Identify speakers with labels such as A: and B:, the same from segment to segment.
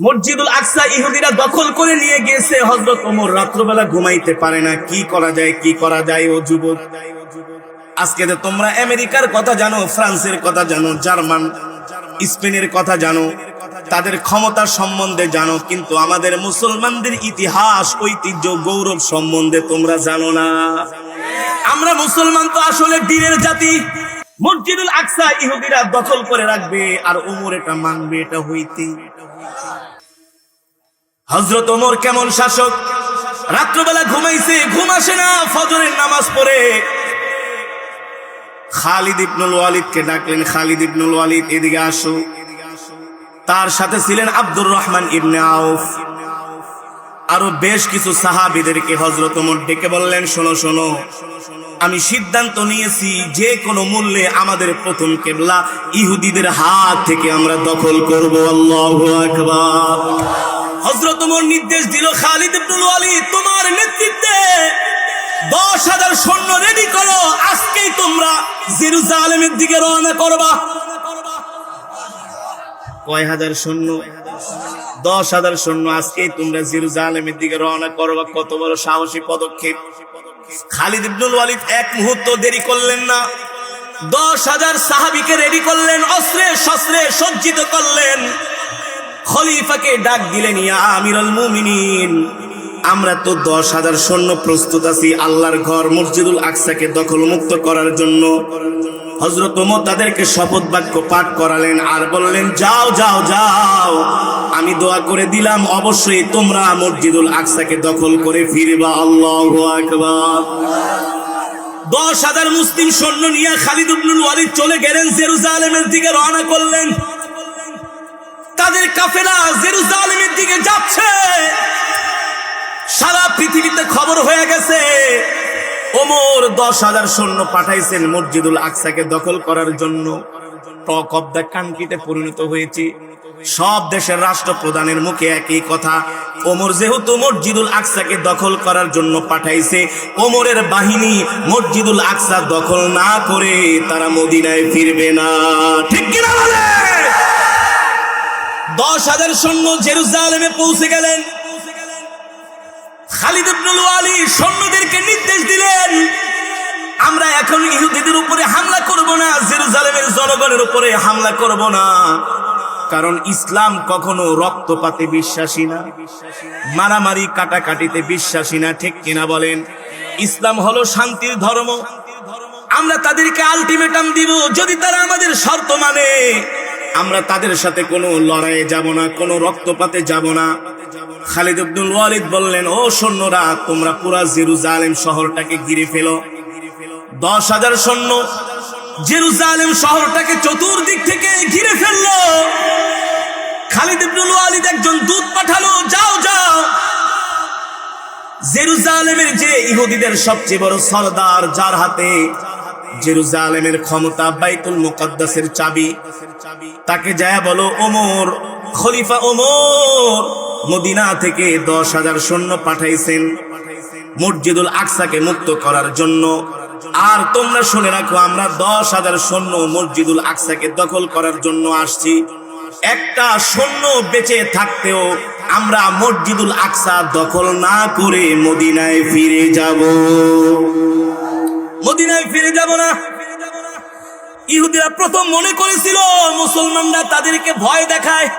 A: মসজিদুল আকসা ইহুদিরা দখল করে নিয়ে গিয়েছে। হযরত ওমর রাত্রবেলা ঘুমাইতে পারে না, কি করা যায় কি করা যায়। ও যুবক, আজকে তো তোমরা আমেরিকার কথা জানো, ফ্রান্সের কথা জানো, জার্মান স্পেনের কথা জানো, তাদের ক্ষমতা সম্বন্ধে জানো, কিন্তু আমাদের মুসলমানদের ইতিহাস ঐতিহ্য গৌরব সম্বন্ধে তোমরা জানো না। আমরা মুসলমান তো আসলে বীরের জাতি। মসজিদুল আকসা ইহুদিরা দখল করে রাখবে আর ওমর এটা মানবে, এটা হইতে। হযরত ওমর কেমন শাসক, রাত্রবেলা ঘুমাইছে, ঘুম আসে না, ফজরের নামাজ পড়ে খালিদ ইবনুল ওয়ালিদকে ডাকলেন, খালিদ ইবনুল ওয়ালিদ এদিকে আসো। তার সাথে ছিলেন আব্দুর রহমান ইবনে আউফ, আরো বেশ কিছু সাহাবীদেরকে হযরত ওমর ডেকে বললেন, শোনো শোনো, আমি সিদ্ধান্ত নিয়েছি যে কোনো মূল্যে আমাদের প্রথম কিবলা ইহুদিদের হাত থেকে আমরা দখল করব। আল্লাহু আকবার। হযরত ওমর নির্দেশ দিল, খালিদ ইবনুল ওয়ালিদ তোমার নেতৃত্বে 10,000 সৈন্য রেডি করো, আজকেই তোমরা জেরুজালেমের দিকে রওনা করবা। কয় হাজার সৈন্য? 10,000 সৈন্য, আজকেই তোমরা জেরুজালেমের দিকে রওনা করবা। কত বড় সাহসী পদক্ষেপ। খালিদ ইবনুল ওয়ালিদ এক মুহূর্ত দেরি করলেন না, 10,000 সাহাবীকে রেডি করলেন, অস্ত্রে শস্ত্রে সজ্জিত করলেন। খলিফাকে ডাক দিলেন, ইয়া আমিরুল মুমিনিন, আমরা তো 10,000 সৈন্য প্রস্তুত আছি আল্লাহর ঘর মসজিদুল আকসাকে দখল মুক্ত করার জন্য। হযরত ওমর তাদেরকে শপথ বাক্য পাঠ করালেন আর বললেন, যাও যাও যাও, আমি দোয়া করে দিলাম অবশ্যই তোমরা মসজিদুল আকসাকে দখল করে ফিরবা। আল্লাহু আকবার। 10,000 মুসলিম সৈন্য নিয়ে খালিদ ইবনুল ওয়ালিদ চলে গেলেন, জেরুজালেমের দিকে রওনা করলেন। তাদের কাফেলা জেরুজালেমের দিকে যাচ্ছে। সারা পৃথিবীতে খবর হয়ে গেছে ওমর 10,000 সৈন্য পাঠাইছেন মসজিদুল আকসাকে দখল করার জন্য। টক অব দ্য কান্ট্রিতে পরিণত হয়েছে। সব দেশের রাষ্ট্রপ্রধানের মুখে একই কথা, ওমর যেহেতু মসজিদুল আকসাকে দখল করার জন্য পাঠাইছে, ওমরের বাহিনী মসজিদুল আকসা দখল না করে তারা মদিনায় ফিরবে না। ঠিক কিনা বলে? 10,000 সৈন্য জেরুজালেমে পৌঁছে গেলেন। খালিদ ইবনুল ওয়ালিদ সৈন্যদেরকে নির্দেশ দিলেন, আমরা এখন ইহুদিদের উপরে হামলা করব না, জেরুজালেমের জনগণের উপরে হামলা করব না, কারণ ইসলাম কখনো রক্তপাতে বিশ্বাসী না, মারামারি কাটাকাটিতে বিশ্বাসী না। ঠিক কিনা বলেন? ইসলাম হলো শান্তির ধর্ম। আমরা তাদেরকে আলটিমেটাম দিব, যদি তারা আমাদের শর্ত মানে আমরা তাদের সাথে কোনো লড়াইয়ে যাব না, কোনো রক্তপাতে যাব না। খালিদ ইবনুল ওয়ালিদ বললেন, ও সৈন্যরা, তোমরা পুরা জেরুজালেম শহরটাকে ঘিরে ফেলো। 10,000 সৈন্য জেরুজালেম শহরটাকে চতুর্দিক থেকে ঘিরে ফেললো। খালিদ ইবনুল ওয়ালিদ একজন দূত পাঠালো, যাও যাও, জেরুজালেমের যে ইহুদিদের সবচেয়ে বড় সরদার, যার হাতে জেরুজালেমের ক্ষমতা, বাইতুল মুকদ্দাসের চাবি, তাকে যায় বলো, ওমর, খলিফা ওমর মদিনা থেকে 10,000 সৈন্য পাঠাইছেন মসজিদুল আকসাকে মুক্ত করার জন্য। আর তোমরা শুনে রাখো, আমরা 10,000 সৈন্য মসজিদুল আকসাকে দখল করার জন্য আসছি। একটা সৈন্য বেঁচে থাকতেও আমরা মসজিদুল আকসা দখল না করে মদিনায় ফিরে যাব। মদিনায় ফিরে যাব না। ইহুদিরা প্রথম মনে করেছিল মুসলমানরা তাদেরকে ভয় দেখায়।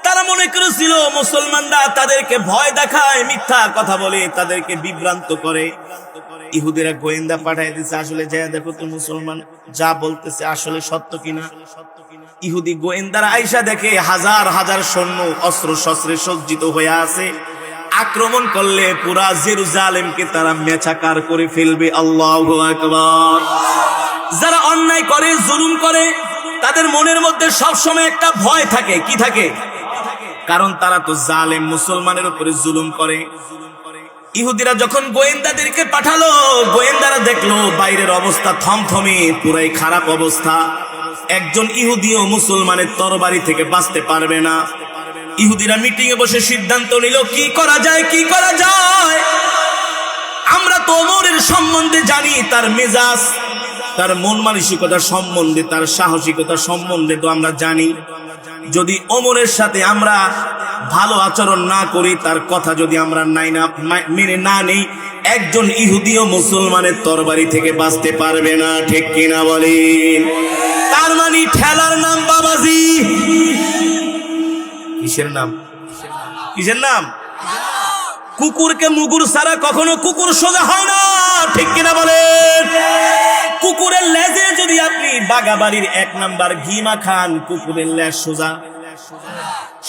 A: তারা মনে করেছিল মুসলমানরা তাদেরকে ভয় দেখায়, মিথ্যা কথা বলে, তাদেরকে বিভ্রান্ত করে। ইহুদিরা গোয়েন্দা পাঠায় দিচ্ছে, আসলে যায় দেখো তো মুসলমান যা বলতেছে আসলে সত্য কিনা। ইহুদি গোয়েন্দারা আইসা দেখে হাজার হাজার সৈন্য অস্ত্র শস্ত্রে সজ্জিত হয়ে আছে। আক্রমণ করলে পুরা জেরুজালেমকে তারা মেছাকার করে ফেলবে। আল্লাহু আকবার। যারা অন্যায় করে, জুলুম করে, তাদের মনের মধ্যে সবসময় একটা ভয় থাকে। কি থাকে? কারণ তারা তো জালেম, মুসলমানের উপরে জুলুম করে। ইহুদিরা যখন গোয়েন্দাদেরকে পাঠালো, গোয়েন্দারা দেখলো বাইরের অবস্থা থমথমে, পুরাই খারাপ অবস্থা। একজন ইহুদিও মুসলমানের তরবারি থেকে বাঁচতে পারবে না। ইহুদিরা মিটিং এ বসে সিদ্ধান্ত নিল, কি করা যায়, কি করা যায়। আমরা তো ওমরের সম্বন্ধে জানি, তার মেজাজ, তার মন মানসিকতা সম্বন্ধে, তার সাহসিকতা সম্বন্ধে তো আমরা জানি। যদি ওমরের সাথে আমরা ভালো আচরণ না করি, তার কথা যদি আমরা মেনে না নেই, একজন ইহুদিও মুসলমানের তরবারি থেকে বাঁচতে পারবে না। ঠিক কিনা বলেন? তার মানে ঠেলার নাম বাবাজি। কিসের নাম? কিসের নাম? কুকুরকে মুগুর ছাড়া কখনো কুকুর সোজা হয় না। ঠিক কিনা বলেন? কুকুরের লেজে যদি আপনি বাগাবাড়ির 1 নাম্বার ঘি মাখান, কুকুরের লেজ সোজা।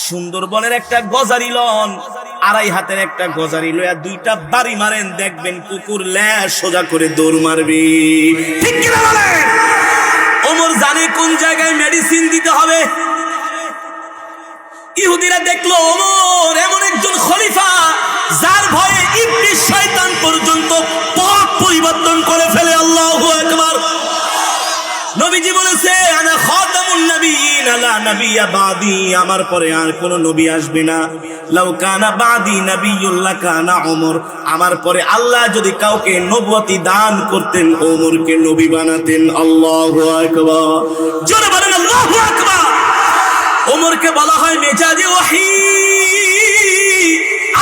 A: সুন্দরবনের একটা গজারি লন, 2.5 হাতের একটা গজারি লয়া 2টা বাড়ি মারেন, দেখবেন কুকুর লেজ সোজা করে দৌড় মারবে। ঠিক কিনা বলেন? ওমর জানে কোন জায়গায় মেডিসিন দিতে হবে। ইহুদিরা দেখলো ওমর এমন একজন খলিফা যার ভয়ে ইবলিস শয়তান পর্যন্ত পথ পরিবর্তন করে ফেলে। আল্লাহু আকবার। নবীজি বলেছে, আনা খাতামুন নবিয়্যিন লা নাবিয়্যা বাদি, আমার পরে আর কোন নবী আসবে না। লাউ কানা বাদি নাবিয়্যুন লাকানা ওমর, আমার পরে আল্লাহ যদি কাউকে নবুয়তি দান করতেন, ওমরকে নবী বানাতেন। আল্লাহু আকবার। জোরে বলেন আল্লাহু আকবার। ওমরকে বলা হয় মেজাজে ওহী।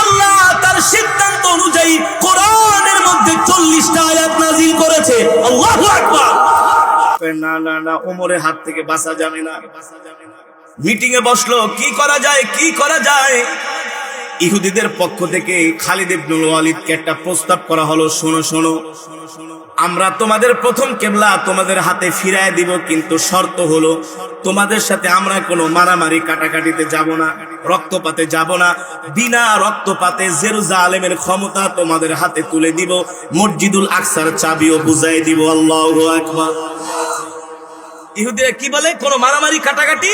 A: আল্লাহ তার সিদ্ধান্ত অনুযায়ী কোরআনের মধ্যে 40টা আয়াত নাযিল করেছে। আল্লাহু আকবার। না না না, ওমরের হাত থেকে বাঁচা যাবে না। মিটিং এ বসলো, কি করা যায়, কি করা যায়। ইহুদিদের পক্ষ থেকে খালিদ ইবনুল ওয়ালিদকে একটা প্রস্তাব করা হলো, শোনো শোনো, আমরা তোমাদের প্রথম কেবলা তোমাদের হাতে ফিরায় দিব, কিন্তু শর্ত হলো তোমাদের সাথে আমরা কোনো মারামারি কাটাকাটিতে যাব না, রক্তপাতে যাব না। বিনা রক্তপাতে জেরুজালেমের ক্ষমতা তোমাদের হাতে তুলে দিব, মসজিদুল আকসার চাবিও বুঝাই দিব। আল্লাহু আকবার। ইহুদিরা কি বলে? কোনো মারামারি কাটাকাটি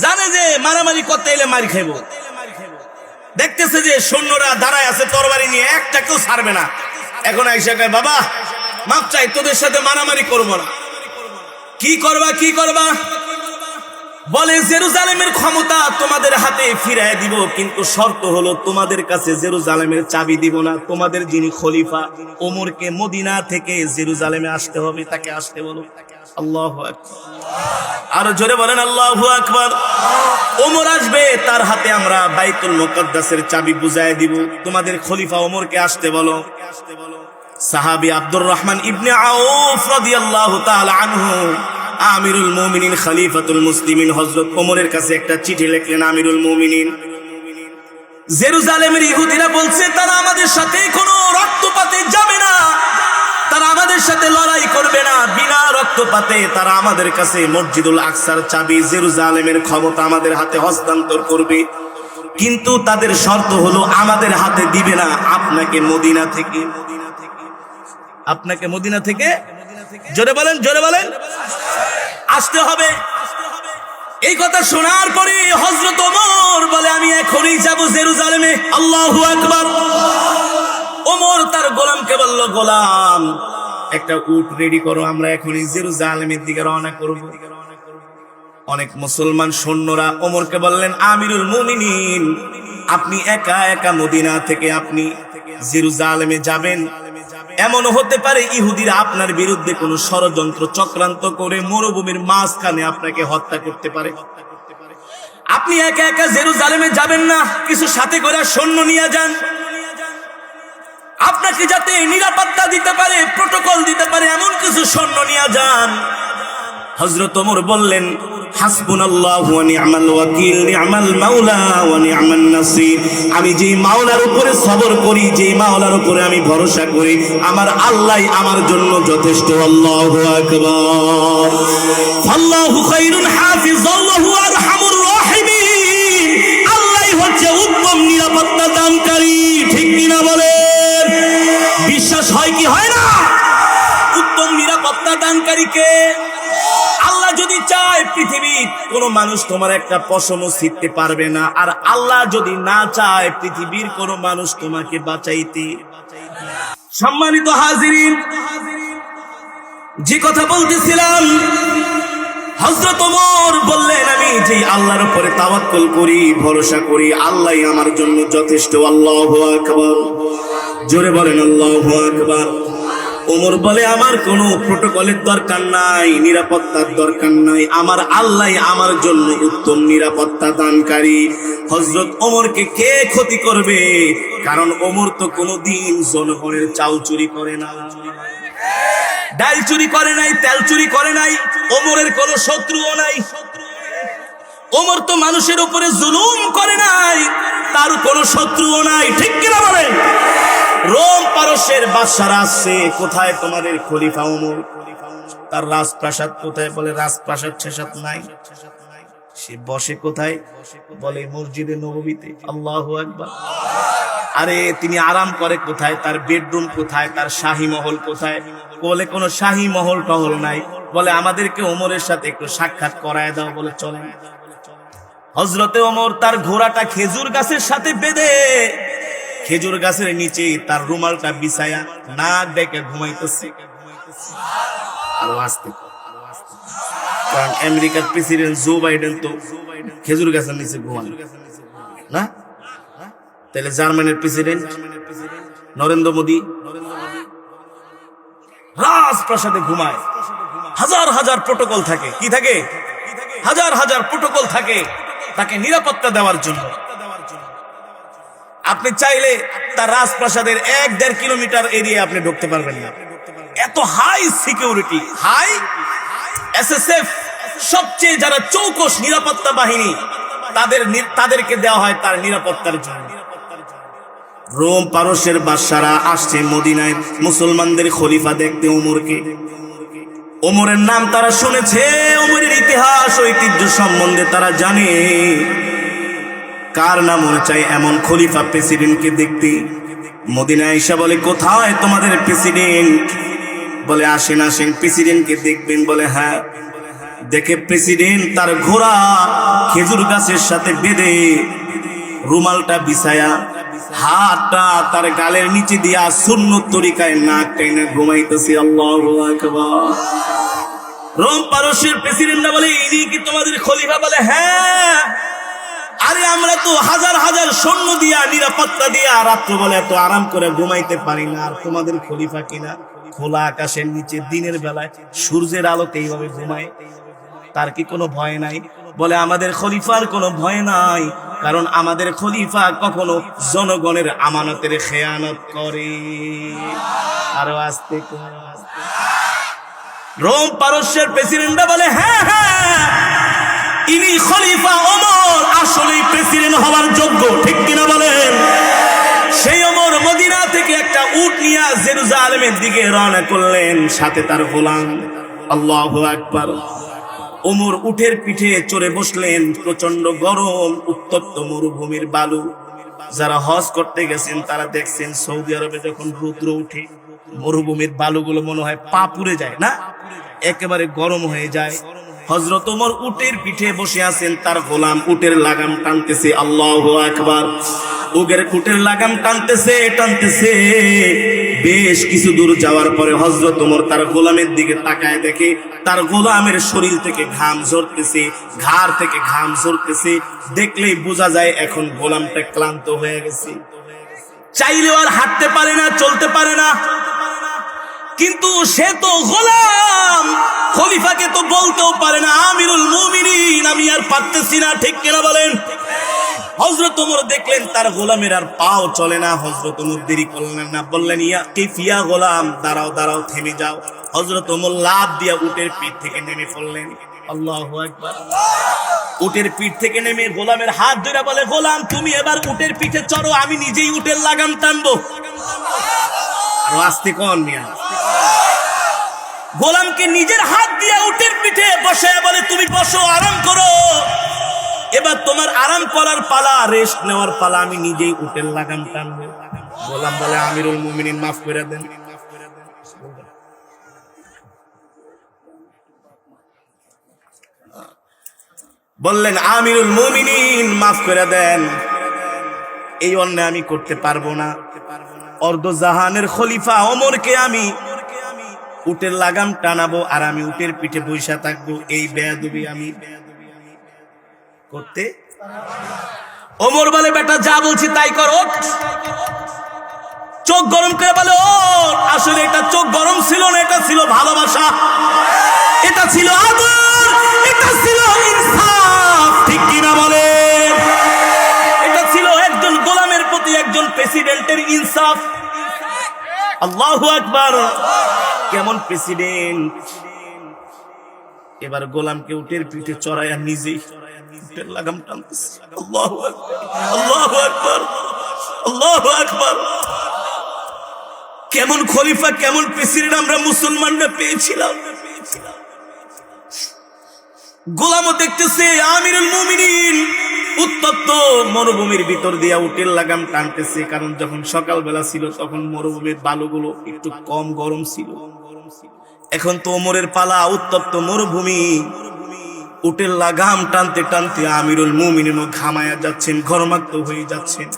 A: জানে যে মারামারি করতে এলে মার খাইব। দেখতেছে যে সৈন্যরা দাঁড়ায় আছে তরবারি নিয়ে, একটা কেউ ছাড়বে না। এখন আইসা কয়, বাবা মাপ চাই, তোদের সাথে মারামারি করবো না। কি করবা, কি করবা? বলে জেরুজালেমের ক্ষমতা তোমাদের হাতে ফিরায় দিব, কিন্তু শর্ত হলো তোমাদের কাছে জেরুজালেমের চাবি দিব না। তোমাদের যিনি খলিফা ওমরকে মদিনা থেকে জেরুজালেমে আসতে হবে, তাকে আসতে বলো। আল্লাহু আকবার। আর জোরে বলেন আল্লাহু আকবার। ওমর আসবে, তার হাতে আমরা বাইতুল মুকাদ্দাসের চাবি বুঝায় দিব। তোমাদের খলিফা ওমরকে আসতে বলো। সাহাবী আব্দুর রহমান ইবনে আউফ রাদিয়াল্লাহু তাআলা আনহু, আমিরুল মুমিনিন খলিফাতুল মুসলিমিন হযরত ওমরের কাছে একটা চিঠি লিখলেন। আমিরুল মুমিনিন, জেরুজালেমের ইহুদিরা বলছে তারা আমাদের সাথে কোনো রক্তপাতে যাবে না, তারা আমাদের সাথে লড়াই করবে না, বিনা রক্তপাতে তারা আমাদের কাছে মসজিদুল আকসার চাবি, জেরুজালেমের ক্ষমতা আমাদের হাতে হস্তান্তর করবে, কিন্তু তাদের শর্ত হলো আমাদের হাতে দিবে না, আপনাকে মদিনা থেকে, আপনাকে মদিনা থেকে, জোরে বলেন, জোরে বলেন, আসতে হবে। এই কথা শোনার পরে হযরত ওমর বলে, আমি এখনই যাব জেরুজালেমে। আল্লাহু আকবার। ওমর তার গোলামকে বলল, গোলাম একটা উট রেডি করো, আমরা এখনই জেরুজালেমের দিকে রওনা করব। অনেক মুসলমান সৈন্যরা ওমরকে বললেন, আমিরুল মুমিনিন, আপনি একা একা মদিনা থেকে আপনি জেরুজালেমে যাবেন, এমন হতে পারে ইহুদিরা আপনার বিরুদ্ধে কোনো ষড়যন্ত্র চক্রান্ত করে মরুভূমির মাঝখানে আপনাকে হত্যা করতে পারে। আপনি একা একা জেরুজালেমে যাবেন না, কিছু সাথে করে সৈন্য নিয়ে যান, আপনাকে যাতে নিরাপত্তা দিতে পারে, প্রটোকল দিতে পারে, এমন কিছু সৈন্য নিয়ে যান। হযরত ওমর বললেন, হাসবুনাল্লাহু ওয়া নি'মাল ওয়াকিল, নি'মাল মাওলা ওয়া নি'মান নাসির। আমি যেই মাওলার উপরে সবর করি, যেই মাওলার উপরে আমি ভরসা করি, আমার আল্লাহই আমার জন্য যথেষ্ট। আল্লাহু আকবার। আল্লাহু খায়রুন হাফিজান ওয়া হুয়া আরহামুর রাহিমিন। আল্লাহই হচ্ছে উত্তম নিরাপত্তা দানকারী। ঠিক কিনা বলেন? বিশ্বাস হয় কি হয় না? উত্তম নিরাপত্তা দানকারীকে আল্লাহ যদি চায় পৃথিবীর কোন মানুষ তোমার একটা পশমও ছিঁড়তে পারবে না, আর আল্লাহ যদি না চায় পৃথিবীর কোন মানুষ তোমাকে বাঁচাইতে। সম্মানিত হাজিরিন, যে কথা বলতেছিলাম, হযরত ওমর বললেন, আমি যে আল্লাহর উপরে তাওয়াক্কুল করি, ভরসা করি, আল্লাহই আমার জন্য যথেষ্ট। আল্লাহু আকবার। জোরে বলেন আল্লাহু আকবার। ওমর বলে আমার কোনো প্রটোকলের দরকার নাই, নিরাপত্তার দরকার নাই, আমার আল্লাহ আমার জন্য উত্তম নিরাপত্তা দানকারী। হযরত ওমরকে কে ক্ষতি করবে? কারণ ওমর তো কোনোদিন জনগণের চাল চুরি করে না, ডাল চুরি করে নাই, তেল চুরি করে নাই। ওমরের কোনো শত্রুও নাই। ওমর তো মানুষের উপরে জুলুম করে নাই, তার কোনো শত্রুও নাই। ঠিক কিনা বলেন? রোম পারস্যের বাদশারা আসছে, কোথায় তোমাদের খলিফা ওমর? তার রাজপ্রাসাদ কোথায়? বলে রাজপ্রাসাদ ছেসাদ নাই। সে বসে কোথায়? বলে মসজিদে নববীতে। আল্লাহু আকবার। আরে তিনি আরাম করে কোথায়? তার বেডরুম কোথায়? তার শাহী মহল কোথায়? বলে কোনো শাহী মহল টহল নাই। বলে আমাদেরকে ওমরের সাথে একটু সাক্ষাৎ করায় দাও। বলে চলেন। হযরতে ওমর তার ঘোড়াটা খেজুর গাছের সাথে বেঁধে খেজুর গাছের নিচে তার রুমালটা বিছায়া নাক ডেকে ঘুমাইতেছে। আরো আসতে, কারণ আমেরিকার প্রেসিডেন্ট জো বাইডেন তো খেজুর গাছের নিচে ঘুমান না? তাহলে জার্মানির প্রেসিডেন্ট নরেন্দ্র মোদী রাজপ্রাসাদে ঘুমায়। হাজার হাজার প্রোটোকল থাকে। কি থাকে? হাজার হাজার প্রোটোকল থাকে তাকে নিরাপত্তা দেওয়ার জন্য। আপনি চাইলে তার রাজপ্রাসাদের 1-1.5 কিলোমিটার এরিয়া আপনি ঢুকতে পারবেন না, এত হাই সিকিউরিটি। হাই এসএসএফ সবচেয়ে যারা চৌকস নিরাপত্তা বাহিনী, তাদেরকে দেওয়া হয় তার নিরাপত্তার জন্য। রোম পারস্যের বাদশারা আসছে মদিনায় মুসলমানদের খলিফা দেখতে ওমরকে। ওমরের নাম তারা শুনেছে, ওমরের ইতিহাস ঐতিহ্য সম্বন্ধে তারা জানে। কার না মনে চায় এমন খলিফা প্রেসিডেন্টকে দেখতে? মদিনায় এসে বলে কোথায় তোমাদের প্রেসিডেন্ট? বলে আসেন আসেন, প্রেসিডেন্টকে দেখবেন। বলে হ্যাঁ। দেখে প্রেসিডেন্ট তার ঘোড়া খেজুর গাছের সাথে বেঁধে রুমালটা বিছায়া হাতটা তার গালের নিচে দিয়া সুন্নত তরিকায় নাক টেনে ঘুমাইতেছে। আল্লাহু আকবার। রোম পারস্যের প্রেসিডেন্ট বলে ইনি কি তোমাদের খলিফা? বলে হ্যাঁ। আরে আমরা তো হাজার হাজার সৈন্য দিয়া নিরাপত্তা দিয়া রাত্র বলে এত আরাম করে ঘুমাইতে পারি না, আর তোমাদের খলিফা কিনা খোলা আকাশের নিচে দিনের বেলায় সূর্যের আলোতে এইভাবে ঘুমায়, তার কি কোনো ভয় নাই? বলে আমাদের খলিফার কোনো ভয় নাই, কারণ আমাদের খলিফা কখনো জনগণের আমানতের খেয়ানত করে। আরো আস্তে করে। রোম পারস্যের প্রেসিডেন্টরা বলে হ্যাঁ হ্যাঁ, ইনি খলিফা ওমর, আসলেই প্রেসিডেন্ট হওয়ার যোগ্য। ঠিক কিনা বলেন? সেই ওমর মদিনা থেকে একটা উট নিয়ে জেরুজালেমের দিকে রওনা করলেন, সাথে তার গোলাম। আল্লাহু আকবার। ওমর উটের পিঠে চড়ে বসলেন। প্রচন্ড গরম, উত্তপ্ত মরুভূমির বালু। যারা হজ করতে গেছেন তারা দেখছেন সৌদি আরবে যখন রৌদ্র উঠে মরুভূমির বালুগুলো মনে হয় পা পুড়ে যায় না, একেবারে গরম হয়ে যায়। হযরত ওমর উটের পিঠে বসে আছেন, তার গোলাম উটের লাগাম টানতেছে। আল্লাহু আকবার। উটের লাগাম টানতেছে টানতেছে। বেশ কিছু দূর যাওয়ার পরে হযরত ওমর তার গোলামের দিকে তাকায়, দেখে তার গোলামের শরীর থেকে ঘাম ঝরতেছে, ঘাড় থেকে ঘাম ঝরতেছে। দেখলেই বোঝা যায় এখন গোলামটা ক্লান্ত হয়ে গেছে, চাইলেও আর হাঁটতে পারে না, চলতে পারে না। কিন্তু সে তো গোলাম, খলিফাকে তো বলতেও পারে না আমিরুল মুমিনিন আমি আর পারতেছি না। ঠিক কিনা বলেন? হযরত ওমর দেখলেন তার গোলামের আর পাও চলে না। হযরত ওমর দেরি করলেন না, বললেন ইয়া কিফিয়া গোলাম, দাঁড়াও দাঁড়াও, থেমে যাও। হযরত ওমর লাফ দিয়া উটের পিঠ থেকে নেমে পড়লেন। আল্লাহু আকবার। উটের পিঠ থেকে নেমে গোলামের হাত ধরে বলে গোলাম তুমি এবার উটের পিঠে চড়ো, আমি নিজেই উটের লাগাম টানবো। আর আস্তে কোন মিয়া। গোলামকে নিজের হাত দিয়ে উটের পিঠে বসে বলে তুমি বসো, আরাম করো, এবার তোমার আরাম করার পালা, রেস্ট নেওয়ার পালা, আমি নিজেই উটের লাগাম টানবো। গোলাম বলে আমিরুল মুমিনিন মাফ করে দেন। বললেন আমিরুল মুমিনিন মাফ করে দেন, এই অন্যায় আমি করতে পারবো না। অর্ধ জাহানের খলিফা ওমরকে আমি উটের লাগাম টানাবো আর আমি উটের পিঠে বৈশা থাকবো, এই বেয়াদবি আমি করতে। ওমর বলে বেটা যা বলছি তাই করো। চোখ গরম করে বলে, ও আসলে এটা চোখ গরম ছিল না, এটা ছিল ভালোবাসা, এটা ছিল আদর, এটা ছিল ইনসাফ। ঠিক কিনা বলে? এটা ছিল একজন গোলামের প্রতি একজন প্রেসিডেন্টের ইনসাফ। আল্লাহু আকবার। কেমন প্রেসিডেন্ট! এবার গোলামকে উটের পিঠে চড়াইয়া নিজেই উটের লাগাম টানতেছে। আল্লাহু আকবার, আল্লাহু আকবার, আল্লাহু আকবার। কেমন খলিফা, কেমন প্রেসিডেন্ট আমরা মুসলমানরা পেয়েছিলাম। গোলামও দেখতেছে আমিরুল মুমিনিন উত্তপ্ত মরুভূমির ভিতর দিয়া উটের লাগাম টানতেছে। কারণ যখন সকালবেলা ছিল তখন মরুভূমির বালুগুলো একটু কম গরম ছিল। এখন তো ওমরের পালা, উত্তপ্ত মরুভূমি, উটের লাগাম টানতে টানতে আমিরুল মুমিনিনও ঘামায়া যাচ্ছেন, ঘর্মাক্ত হয়ে যাচ্ছেন।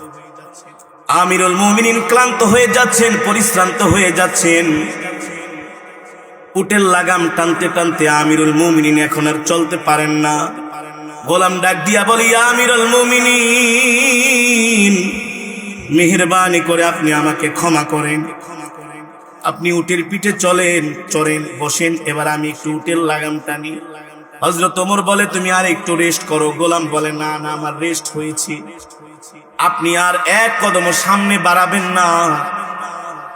A: আমিরুল মুমিনিন ক্লান্ত হয়ে যাচ্ছেন, পরিশ্রান্ত হয়ে যাচ্ছেন। উটের লাগাম টানতে টানতে আমিরুল মুমিনিন এখন আর চলতে পারেন না। গোলাম ডাক দিয়া বলি, আমিরুল মুমিনিন, মেহেরবানি করে আপনি আমাকে ক্ষমা করেন। আপনি উটের পিঠে চড়েন, বসেন, এবার আমি একটু উটের লাগাম টানি। হযরত ওমর বলে, তুমি আর একটু রেস্ট করো। গোলাম বলে, না না, আমার রেস্ট হয়েছে, আপনি আর এক কদম সামনে বাড়াবেন না,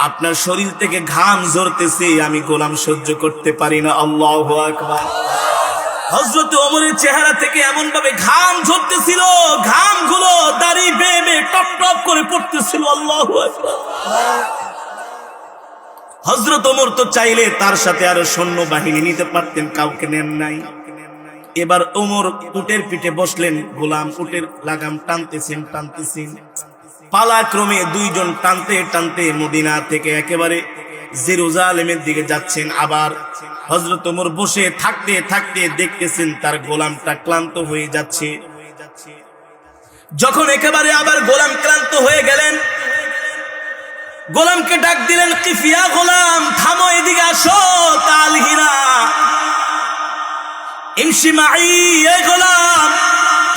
A: আপনার শরীর থেকে ঘাম ঝরতেছে, আমি গোলাম সহ্য করতে পারি না। আল্লাহু আকবার। হযরত ওমরের চেহারা থেকে এমন ভাবে ঘাম ঝরতেছিল, ঘামগুলো দাড়ি বেয়ে বেয়ে টপ টপ করে পড়তেছিল। আল্লাহু আকবার। হযরত ওমর তো চাইলে তার সাথে আরো সৈন্য বাহিনী নিতে পারতেন, কাউকে নেন নাই। এবার ওমর উটের পিঠে বসলেন, গোলাম উটের লাগাম টানতেছেন। পালাক্রমে দুইজন টানতে টানতে মদিনা থেকে একেবারে জেরুজালেমের দিকে যাচ্ছেন। আবার হযরত ওমর বসে থাকতে থাকতে দেখতেছেন তার গোলামটা ক্লান্ত হয়ে যাচ্ছে। যখন একেবারে আবার গোলাম ক্লান্ত হয়ে গেলেন, গোলামকে ডাক দিলেন, কিফিয়া গোলাম, থামো, এদিকে আসো, তালহিনা ইমশি মাই। এই গোলাম,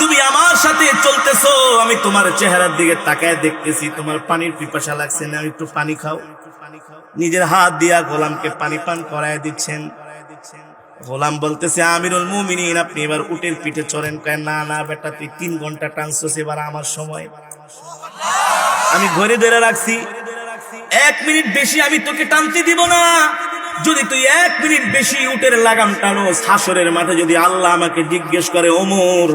A: তুমি আমার সাথে চলতেছো, আমি তোমার চেহারার দিকে তাকায় দেখতেছি, তোমার পানির পিপাসা লাগছে না, একটু পানি খাও। নিজের হাত দিয়া গোলামকে পানি পান করায় দিচ্ছেন। গোলাম বলতেছে, আমিরুল মুমিনিন, আপনি এবার উটের পিঠে চড়েন। কয়, না না বেটা, তুই 3 ঘন্টা টানছস, এবার আমার সময়, আমি ঘরে ধরে রাখছি, 1 মিনিট বেশি আমি তোকে টানতে দিব না। যদি তুই 1 মিনিট বেশি উটের লাগাম টানোস, হাসরের মাঠে যদি আল্লাহ আমাকে জিজ্ঞেস করে, ওমর,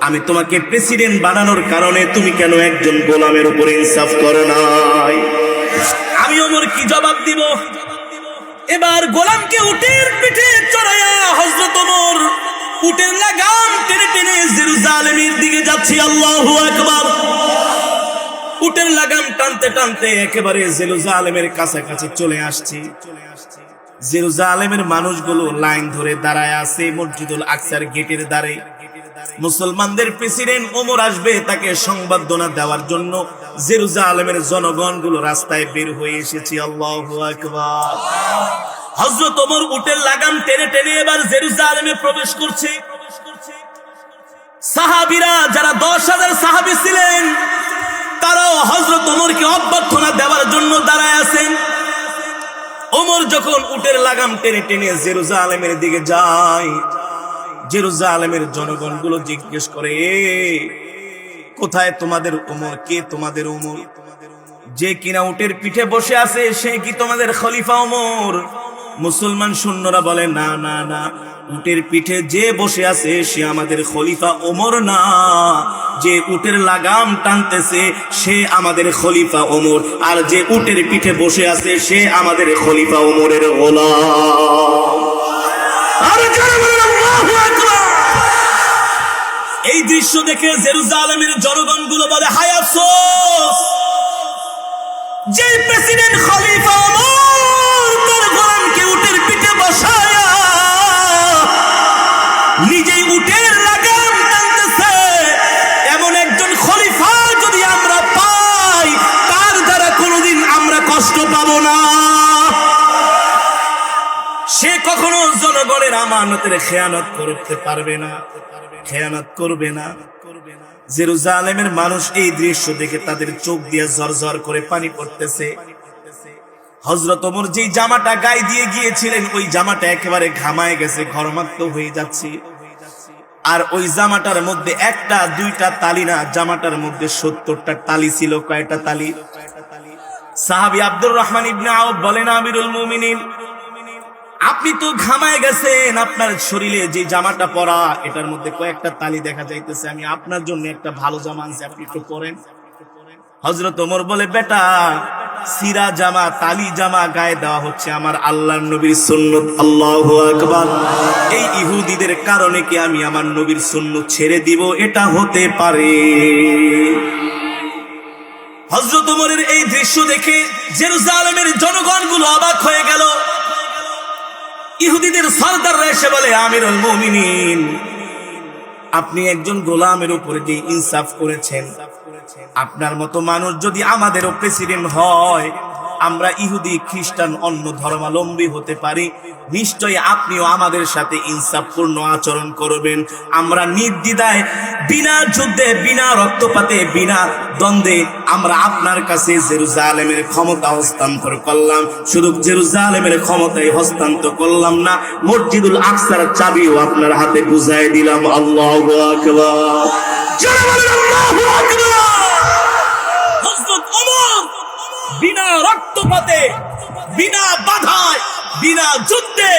A: আমি তোমাকে প্রেসিডেন্ট বানানোর কারণে তুমি কেন একজন গোলামের উপরে ইনসাফ করো নাই, আমি ওমর কি জবাব দিব? এবার গোলামকে উটের পিঠে চড়াইয়া হযরত ওমর উটের লাগাম টেনে টেনে জেরুজালেমের দিকে যাচ্ছে। আল্লাহু আকবার। উটের লাগাম টানতে টানতে একেবারে জেরুজালেমের কাছাকাছি চলে আসছে। জেরুজালেমের মানুষগুলো লাইন ধরে দাঁড়ায় আছে মসজিদুল আকসার গেটের দ্বারে। মুসলমানদের প্রেসিডেন্ট ওমর আসবে, তাকে সংবর্ধনা দেওয়ার জন্য জেরুজালেমের জনগণগুলো রাস্তায় বের হয়ে এসেছে। আল্লাহু আকবার। হযরত ওমর উটের লাগাম টেনে টেনে এবার জেরুজালেমে প্রবেশ করছে। সাহাবীরা, যারা 10,000 সাহাবী ছিলেন, তারাও হযরত ওমরকে অভ্যর্থনা দেওয়ার জন্য দাঁড়ায় আছেন। ওমর যখন উটের লাগাম টেনে টেনে জেরুজালেমের দিকে যায়, জেরুজালেমের জনগণগুলো জিজ্ঞেস করে, কোথায় তোমাদের ওমর? কে তোমাদের ওমর? যে কিনা উটের পিঠে বসে আছে সে কি তোমাদের খলিফা ওমর? মুসলমান সৈন্যরা বলে, না না না, উটের পিঠে যে বসে আছে সে আমাদের খলিফা ওমর না, যে উটের লাগাম টানতেছে সে আমাদের খলিফা ওমর, আর যে উটের পিঠে বসে আছে সে আমাদের খলিফা ওমরের গোলাম। এই দৃশ্য দেখে জেরুজালেমের জনগণগুলো বলে, হায় আফসোস, যে প্রেসিডেন্ট খলিফা ওমর তার গোলামকে উটের পিঠে বসায়া নিজেই উটের লাগাম টানতেছে, এমন একজন খলিফা যদি আমরা পাই, তার দ্বারা কোনোদিন আমরা কষ্ট পাবো না। সে কখনো জনগণের আমানতের খেয়ানত করতে পারবে না, খেয়ানত করবে না। জেরুজালেমের মানুষ এই দৃশ্য দেখে তাদের চোখ দিয়ে ঝরঝর করে পানি পড়তেছে। হযরত ওমর যেই জামাটা গায়ে দিয়ে গিয়েছিলেন ওই জামাটা একেবারে ঘামায় গেছে, ঘরমাক্ত হয়ে যাচ্ছে। আর ওই জামাটার মধ্যে একটা দুইটা তালি না, জামাটার মধ্যে 70টা তালি ছিল। কয়টা তালি? সাহাবী আব্দুর রহমান ইবনে আউফ বলেন, আমিরুল মুমিনিন, আপনি তো ঘামায় গেছেন, আপনার শরীরে যে জামাটা পরা এটার মধ্যে কয়েকটা তালি দেখা যাইতেছে, আমি আপনার জন্য একটা ভালো জামা আনছি, আপনি একটু পরেন। হযরত ওমর বলে, বেটা, সিরা জামা, তালি জামা গায়ে দেওয়া হচ্ছে আমার আল্লাহর নবীর সুন্নত। আল্লাহু আকবার। এই ইহুদিদের কারণে কি আমি আমার নবীর সুন্নত ছেড়ে দিব? এটা হতে পারে? হযরত ওমরের এই দৃশ্য দেখে জেরুজালেমের জনগণগুলো অবাক হয়ে গেল। ইহুদিদের সরদাররা এসে বলে, আমিরুল মুমিনিন, আপনি একজন গোলামের উপরে যে ইনসাফ করেছেন, আপনার মতো মানুষ যদি আমাদেরও প্রেসিডেন্ট হয়, আমরা ইহুদি খ্রিস্টান অন্য ধর্মাবলম্বী হতে পারি, নিশ্চয়ই আপনিও আমাদের সাথে ইনসাফপূর্ণ আচরণ করবেন। আমরা নির্দ্বিধায়, বিনা যুদ্ধে, বিনা রক্তপাতে, বিনা দ্বন্দ্বে আমরা আপনার কাছে জেরুজালেমের ক্ষমতা হস্তান্তর করলাম। শুধু জেরুজালেমের ক্ষমতাই হস্তান্তর করলাম না, মসজিদুল আকসার চাবিও আপনার হাতে বুঝাই দিলাম। আল্লাহু আকবার। জোরে বলেন আল্লাহু আকবার। হযরত ওমর বিনা রক্তপাতে, বিনা বাধায়, বিনা যুদ্ধে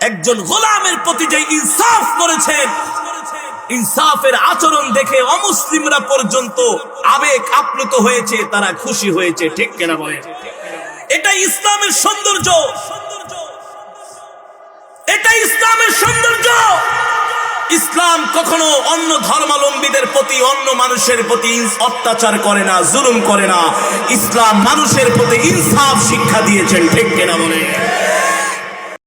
A: একজন গোলামের প্রতি যে ইনসাফ করেছেন, ইনসাফের আচরণ দেখে অমুসলিমরা পর্যন্ত আবেগ আপ্লুত হয়েছে, তারা খুশি হয়েছে। ঠিক কিনা বলেন? এটা ইসলামের সৌন্দর্য, এটা ইসলামের সৌন্দর্য। ইসলাম কখনো অন্য ধর্মাবলম্বীদের প্রতি, অন্য মানুষের প্রতি অত্যাচার করে না, জুলুম করে না। ইসলাম মানুষের প্রতি ইনসাফ শিক্ষা দিয়েছেন। ঠিক কিনা বলেন?